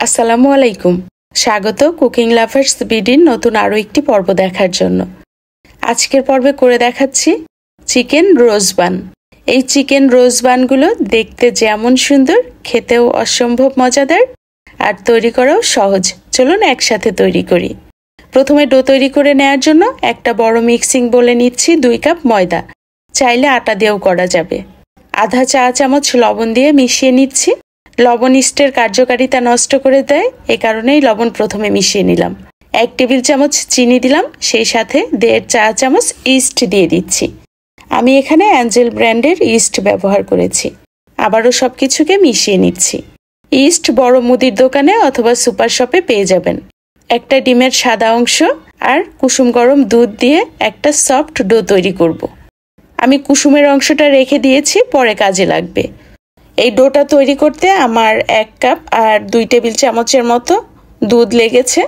আসসালামু আলাইকুম। স্বাগত কুকিং লাভার্স বিডির নতুন আরও একটি পর্ব দেখার জন্য। আজকের পর্বে করে দেখাচ্ছি চিকেন রোজ বান। এই চিকেন রোজ বানগুলো দেখতে যেমন সুন্দর, খেতেও অসম্ভব মজাদার আর তৈরি করাও সহজ। চলুন একসাথে তৈরি করি। প্রথমে ডো তৈরি করে নেওয়ার জন্য একটা বড় মিক্সিং বোলে নিচ্ছি 2 কাপ ময়দা, চাইলে আটা দিয়েও করা যাবে। আধা চা চামচ লবণ দিয়ে মিশিয়ে নিচ্ছি। লবণ ইস্টের কার্যকারিতা নষ্ট করে দেয়, এ কারণেই লবণ প্রথমে মিশিয়ে নিলাম। 1 টেবিল চামচ চিনি দিলাম, সেই সাথে 1.5 চা চামচ ইস্ট দিয়ে দিচ্ছি। আমি এখানে অ্যাঞ্জেল ব্র্যান্ডের ইস্ট ব্যবহার করেছি। আবারও সবকিছুকে মিশিয়ে নিচ্ছি। ইস্ট বড় মুদির দোকানে অথবা সুপার শপে পেয়ে যাবেন। একটা ডিমের সাদা অংশ আর কুসুম গরম দুধ দিয়ে একটা সফট ডো তৈরি করব। আমি কুসুমের অংশটা রেখে দিয়েছি, পরে কাজে লাগবে। এই ডোটা তৈরি করতে আমার 1 কাপ আর 2 টেবিল চামচের মতো দুধ লেগেছে।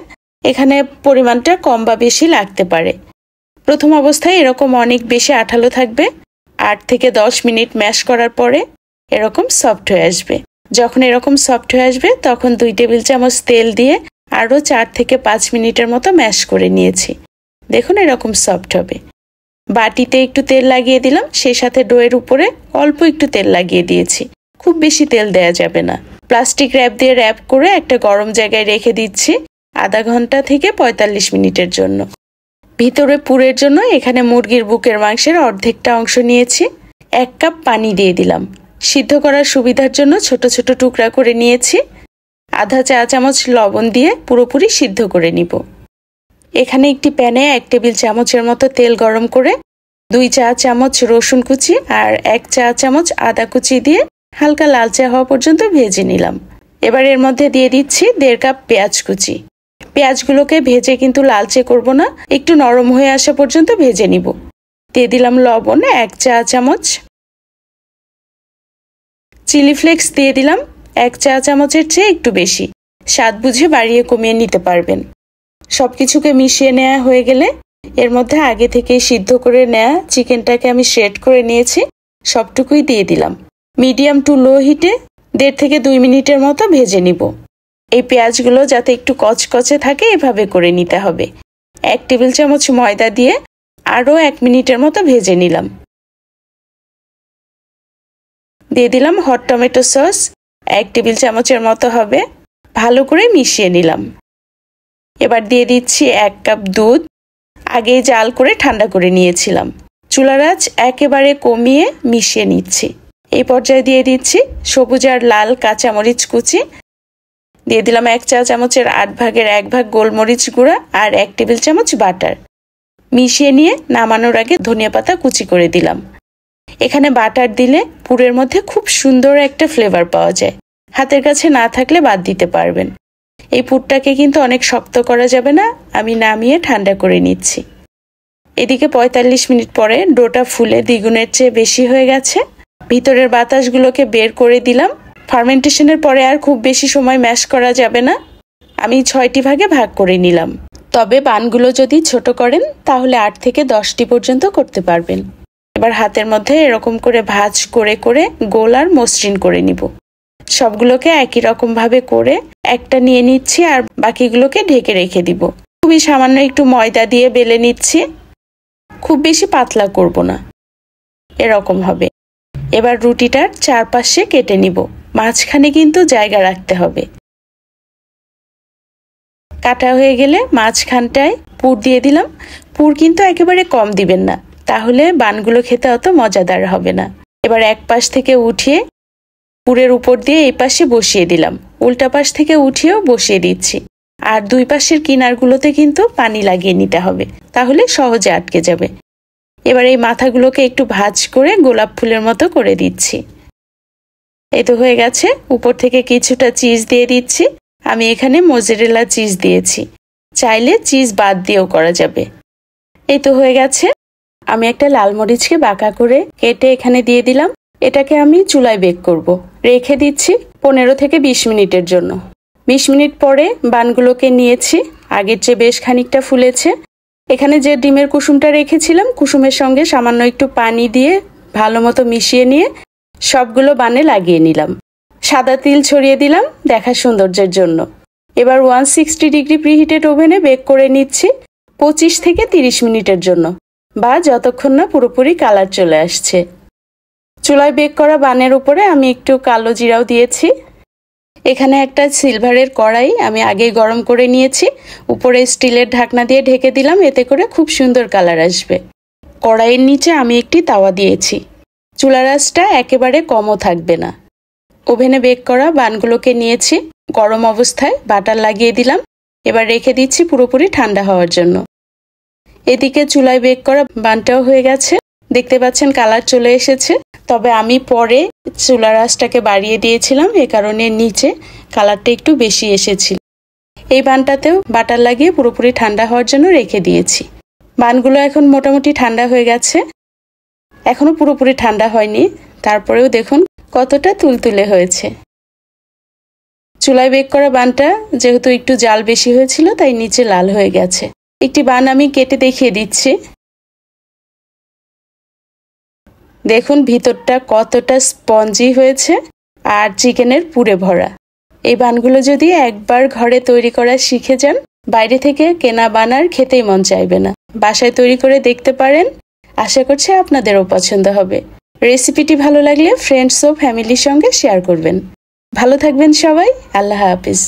এখানে পরিমাণটা কম বা বেশি লাগতে পারে। প্রথম অবস্থায় এরকম অনেক বেশি আঠালো থাকবে। 8 থেকে 10 মিনিট ম্যাশ করার পরে এরকম সফট হয়ে আসবে। যখন এরকম সফট হয়ে আসবে তখন 2 টেবিল চামচ তেল দিয়ে আরও 4 থেকে 5 মিনিটের মতো ম্যাশ করে নিয়েছি। দেখুন এরকম সফট হবে। বাটিতে একটু তেল লাগিয়ে দিলাম, সেই সাথে ডোয়ের উপরে অল্প একটু তেল লাগিয়ে দিয়েছি। খুব বেশি তেল দেয়া যাবে না। প্লাস্টিক র্যাপ দিয়ে র্যাপ করে একটা গরম জায়গায় রেখে দিচ্ছি আধা ঘন্টা থেকে 45 মিনিটের জন্য। ভিতরে পুরের জন্য এখানে মুরগির বুকের মাংসের অর্ধেকটা অংশ নিয়েছি। 1 কাপ পানি দিয়ে দিলাম। সিদ্ধ করার সুবিধার জন্য ছোট ছোট টুকরা করে নিয়েছি। আধা চা চামচ লবণ দিয়ে পুরোপুরি সিদ্ধ করে নিব। এখানে একটি প্যানে 1 টেবিল চামচের মতো তেল গরম করে 2 চা চামচ রসুন কুচি আর 1 চা চামচ আদা কুচি দিয়ে হালকা লালচে হওয়া পর্যন্ত ভেজে নিলাম। এবার এর মধ্যে দিয়ে দিচ্ছি 1.5 কাপ পেঁয়াজ কুচি। পেঁয়াজগুলোকে ভেজে কিন্তু লালচে করব না, একটু নরম হয়ে আসা পর্যন্ত ভেজে নিব। দিয়ে দিলাম লবণ 1 চা চামচ। চিলি ফ্লেক্স দিয়ে দিলাম 1 চা চামচের চেয়ে একটু বেশি। স্বাদ বুঝে বাড়িয়ে কমিয়ে নিতে পারবেন। সবকিছুকে মিশিয়ে নেওয়া হয়ে গেলে এর মধ্যে আগে থেকে সিদ্ধ করে নেওয়া চিকেনটাকে আমি শ্রেড করে নিয়েছি, সবটুকুই দিয়ে দিলাম। মিডিয়াম টু লো হিটে 1.5 থেকে 2 মিনিটের মতো ভেজে নিব। এই পেঁয়াজগুলো যাতে একটু কচকচে থাকে এভাবে করে নিতে হবে। 1 টেবিল চামচ ময়দা দিয়ে আরও 1 মিনিটের মতো ভেজে নিলাম। দিয়ে দিলাম হট টমেটো সস, 1 টেবিল চামচের মতো হবে। ভালো করে মিশিয়ে নিলাম। এবার দিয়ে দিচ্ছি 1 কাপ দুধ। আগেই জাল করে ঠান্ডা করে নিয়েছিলাম। চুলার আঁচ একেবারে কমিয়ে মিশিয়ে নিচ্ছি। এই পর্যায়ে দিয়ে দিচ্ছি সবুজ আর লাল কাঁচামরিচ কুচি। দিয়ে দিলাম 1 চা চামচের 8 ভাগের 1 ভাগ গোলমরিচ গুঁড়া আর 1 টেবিল চামচ বাটার। মিশিয়ে নিয়ে নামানোর আগে ধনিয়া পাতা কুচি করে দিলাম। এখানে বাটার দিলে পুরের মধ্যে খুব সুন্দর একটা ফ্লেভার পাওয়া যায়। হাতের কাছে না থাকলে বাদ দিতে পারবেন। এই পুরটাকে কিন্তু অনেক শক্ত করা যাবে না। আমি নামিয়ে ঠান্ডা করে নিচ্ছি। এদিকে 45 মিনিট পরে ডোটা ফুলে দ্বিগুণের চেয়ে বেশি হয়ে গেছে। ভিতরের বাতাসগুলোকে বের করে দিলাম। ফার্মেন্টেশনের পরে আর খুব বেশি সময় ম্যাশ করা যাবে না। আমি 6টি ভাগে ভাগ করে নিলাম। তবে বানগুলো যদি ছোট করেন তাহলে 8 থেকে 10টি পর্যন্ত করতে পারবেন। এবার হাতের মধ্যে এরকম করে ভাঁজ করে করে গোল আর মসৃণ করে নিব। সবগুলোকে একই রকম ভাবে করে একটা নিয়ে নিচ্ছি আর বাকিগুলোকে ঢেকে রেখে দিব। খুবই সামান্য একটু ময়দা দিয়ে বেলে নিচ্ছি। খুব বেশি পাতলা করব না, এরকম হবে। এবার রুটিটার চারপাশে কেটে নিব। মাঝখানে কিন্তু জায়গা রাখতে হবে। কাটা হয়ে গেলে মাঝখানটায় পুর দিয়ে দিলাম। পুর কিন্তু একেবারে কম দিবেন না, তাহলে বানগুলো খেতে অত মজাদার হবে না। এবার এক পাশ থেকে উঠিয়ে পুরের উপর দিয়ে এই পাশে বসিয়ে দিলাম। উল্টা পাশ থেকে উঠিয়েও বসিয়ে দিচ্ছি। আর 2 পাশের কিনারগুলোতে কিন্তু পানি লাগিয়ে নিতে হবে, তাহলে সহজে আটকে যাবে। এবার এই মাথাগুলোকে একটু ভাঁজ করে গোলাপ ফুলের মতো করে দিচ্ছি। এই তো হয়ে গেছে। উপর থেকে কিছুটা চিজ দিয়ে দিচ্ছি। আমি এখানে মোজারেলা চিজ দিয়েছি, চাইলে চিজ বাদ দিয়েও করা যাবে। এই তো হয়ে গেছে। আমি একটা লাল মরিচকে বাঁকা করে কেটে এখানে দিয়ে দিলাম। এটাকে আমি চুলায় বেক করব। রেখে দিচ্ছি 15 থেকে 20 মিনিটের জন্য। 20 মিনিট পরে বানগুলোকে নিয়েছি। আগের চেয়ে বেশ খানিকটা ফুলেছে। এখানে যে ডিমের কুসুমটা রেখেছিলাম, কুসুমের সঙ্গে সামান্য একটু পানি দিয়ে ভালো মতো মিশিয়ে নিয়ে সবগুলো বানে লাগিয়ে নিলাম। সাদা তিল ছড়িয়ে দিলাম দেখার সৌন্দর্যের জন্য। এবার 160 ডিগ্রি প্রিহিটেড ওভেনে বেক করে নিচ্ছি 25 থেকে 30 মিনিটের জন্য, বা যতক্ষণ না পুরোপুরি কালার চলে আসছে। চুলায় বেক করা বানের উপরে আমি একটু কালো জিরাও দিয়েছি। এখানে একটা সিলভারের কড়াই আমি আগেই গরম করে নিয়েছি, উপরে স্টিলের ঢাকনা দিয়ে ঢেকে দিলাম, এতে করে খুব সুন্দর কালার আসবে। কড়াইয়ের নিচে আমি একটি তাওয়া দিয়েছি। চুলার আঁচটা একেবারে কমও থাকবে না। ওভেনে বেক করা বানগুলোকে নিয়েছি, গরম অবস্থায় বাটার লাগিয়ে দিলাম। এবার রেখে দিচ্ছি পুরোপুরি ঠান্ডা হওয়ার জন্য। এদিকে চুলায় বেক করা বানটাও হয়ে গেছে, দেখতে পাচ্ছেন কালার চলে এসেছে। তবে আমি পরে চুলার আঁচটাকে বাড়িয়ে দিয়েছিলাম, এ কারণে নিচে কালারটা একটু বেশি এসেছিল। এই বানটাতেও বাটার লাগিয়ে পুরোপুরি ঠান্ডা হওয়ার জন্য রেখে দিয়েছি। বানগুলো এখন মোটামুটি ঠান্ডা হয়ে গেছে, এখনো পুরোপুরি ঠান্ডা হয়নি, তারপরেও দেখুন কতটা তুলতুলে হয়েছে। চুলায় বেক করা বানটা যেহেতু একটু জাল বেশি হয়েছিল, তাই নিচে লাল হয়ে গেছে। একটি বান আমি কেটে দেখিয়ে দিচ্ছি। দেখুন ভিতরটা কতটা স্পঞ্জি হয়েছে আর চিকেনের পুরে ভরা। এই বানগুলো যদি একবার ঘরে তৈরি করা শিখে যান, বাইরে থেকে কেনা বান আর খেতেই মন চাইবে না। বাসায় তৈরি করে দেখতে পারেন, আশা করছি আপনাদেরও পছন্দ হবে। রেসিপিটি ভালো লাগলে ফ্রেন্ডস ও ফ্যামিলির সঙ্গে শেয়ার করবেন। ভালো থাকবেন সবাই, আল্লাহ হাফিজ।